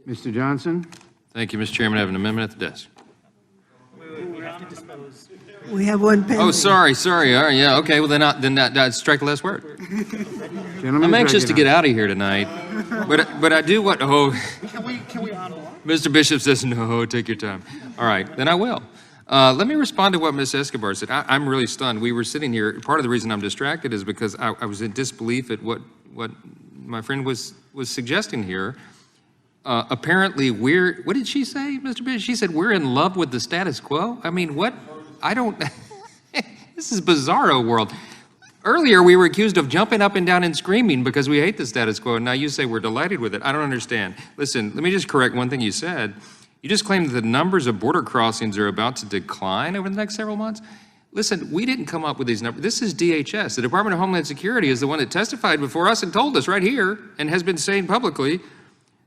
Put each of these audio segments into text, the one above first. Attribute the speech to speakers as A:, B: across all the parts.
A: Mr. Johnson?
B: Thank you, Mr. Chairman. I have an amendment at the desk.
C: We have one pending.
B: Oh, sorry. All right, yeah, okay. Well, then strike the last word.
A: Gentlemen,
B: I'm anxious to get out of here tonight, but I do what. Oh,
D: Can we honor?
B: Mr. Bishop says no. Take your time. All right, then I will. Let me respond to what Ms. Escobar said. I'm really stunned. We were sitting here. Part of the reason I'm distracted is because I was in disbelief at what my friend was suggesting here. Apparently, what did she say, Mr. Bishop? She said we're in love with the status quo. I mean, what? I don't. This is Bizzaro world. Earlier, we were accused of jumping up and down and screaming because we hate the status quo, and now you say we're delighted with it. I don't understand. Listen, let me just correct one thing you said. You just claimed that the numbers of border crossings are about to decline over the next several months. Listen, we didn't come up with these numbers. This is DHS. The Department of Homeland Security is the one that testified before us and told us right here and has been saying publicly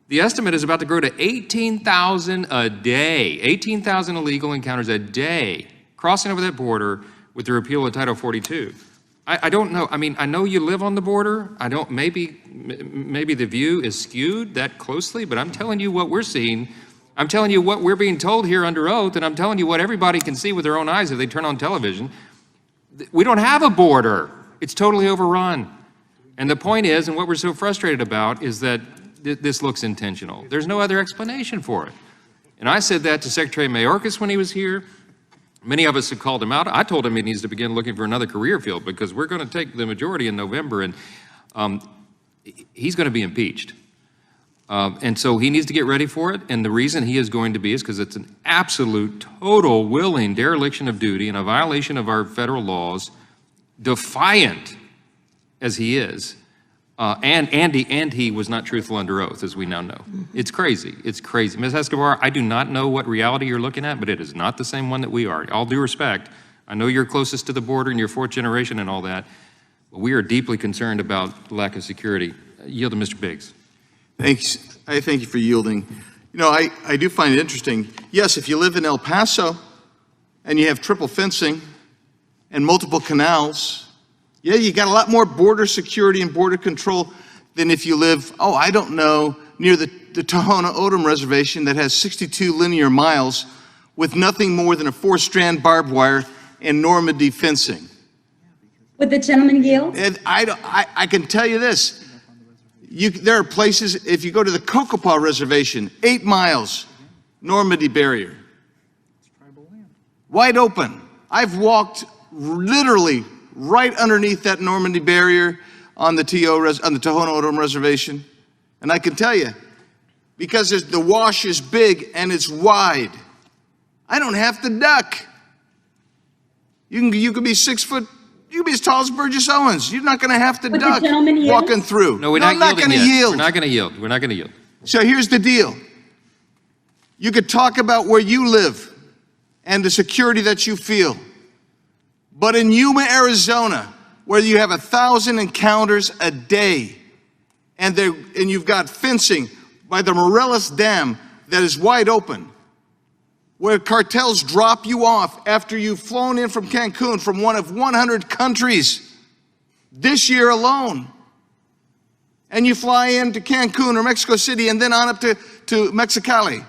B: the estimate is about to grow to 18,000 a day, 18,000 illegal encounters a day crossing over that border with the repeal of Title 42. I don't know. I mean, I know you live on the border. I don't, maybe the view is skewed that closely, but I'm telling you what we're seeing. I'm telling you what we're being told here under oath, and I'm telling you what everybody can see with their own eyes if they turn on television. We don't have a border. It's totally overrun. And the point is, and what we're so frustrated about, is that this looks intentional. There's no other explanation for it. And I said that to Secretary Mayorkas when he was here. Many of us have called him out. I told him he needs to begin looking for another career field because we're going to take the majority in November, and he's going to be impeached. And so he needs to get ready for it. And the reason he is going to be is because it's an absolute, total, willing dereliction of duty and a violation of our federal laws, defiant as he is. And he was not truthful under oath, as we now know. It's crazy. It's crazy. Ms. Escobar, I do not know what reality you're looking at, but it is not the same one that we are. All due respect, I know you're closest to the border and you're fourth generation and all that, but we are deeply concerned about the lack of security. Yield to Mr. Biggs.
D: Thanks. I thank you for yielding. You know, I do find it interesting. Yes, if you live in El Paso and you have triple fencing and multiple canals, yeah, you got a lot more border security and border control than if you live, I don't know, near the Tohono O'odham Reservation that has 62 linear miles with nothing more than a 4-strand barbed wire and Normandy fencing.
E: Would the gentleman yield?
D: And I can tell you this. There are places, if you go to the Cocopah Reservation, 8 miles, Normandy barrier. Wide open. I've walked literally right underneath that Normandy barrier on the Tohono O'odham Reservation. And I can tell you, because the wash is big and it's wide, I don't have to duck. You can be 6 foot, you can be as tall as Burgess Owens. You're not going to have to duck walking through.
B: No, we're not going to yield. We're not going to yield. We're not going to yield.
D: So here's the deal. You could talk about where you live and the security that you feel. But in Yuma, Arizona, where you have 1,000 encounters a day, and you've got fencing by the Morelos Dam that is wide open, where cartels drop you off after you've flown in from Cancun from one of 100 countries this year alone, and you fly into Cancun or Mexico City and then on up to Mexicali,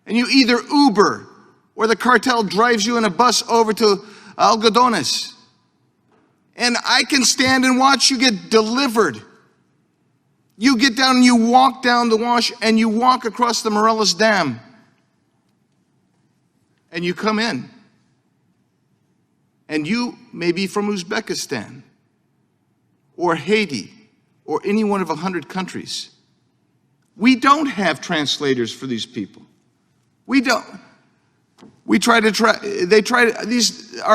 D: and you either Uber or the cartel drives you in a bus over to Algodones. And I can stand and watch you get delivered. You get down and you walk down the wash and you walk across the Morelos Dam. And you come in. And you may be from Uzbekistan or Haiti or any one of 100 countries. We don't have translators for these people. We don't. Our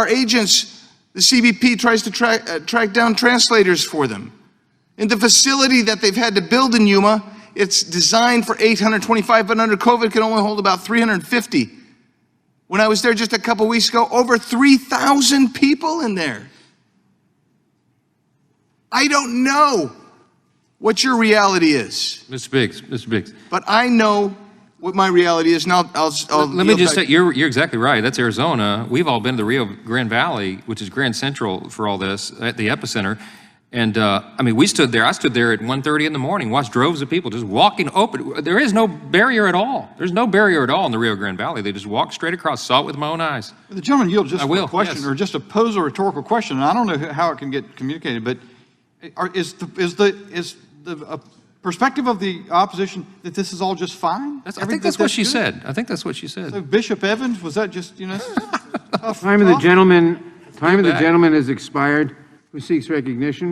D: agents, the CBP tries to track down translators for them. In the facility that they've had to build in Yuma, it's designed for 825, but under COVID can only hold about 350. When I was there just a couple weeks ago, over 3,000 people in there. I don't know what your reality is.
B: Mr. Biggs.
D: But I know what my reality is. Now,
B: let me just say, you're exactly right. That's Arizona. We've all been to the Rio Grande Valley, which is Grand Central for all this, at the epicenter. And, I mean, I stood there at 1:30 in the morning, watched droves of people just walking open. There is no barrier at all. There's no barrier at all in the Rio Grande Valley. They just walk straight across, saw it with my own eyes.
F: The gentleman yield just
B: I
F: for
B: will,
F: a question,
B: yes.
F: or just to pose a rhetorical question, and I don't know how it can get communicated, but is the perspective of the opposition that this is all just fine?
B: I think that's what she said. I think that's what she said.
F: So Bishop Evans, was that just, tough
A: Time of the
F: talk?
A: gentleman
B: back.
A: has expired. Who seeks recognition?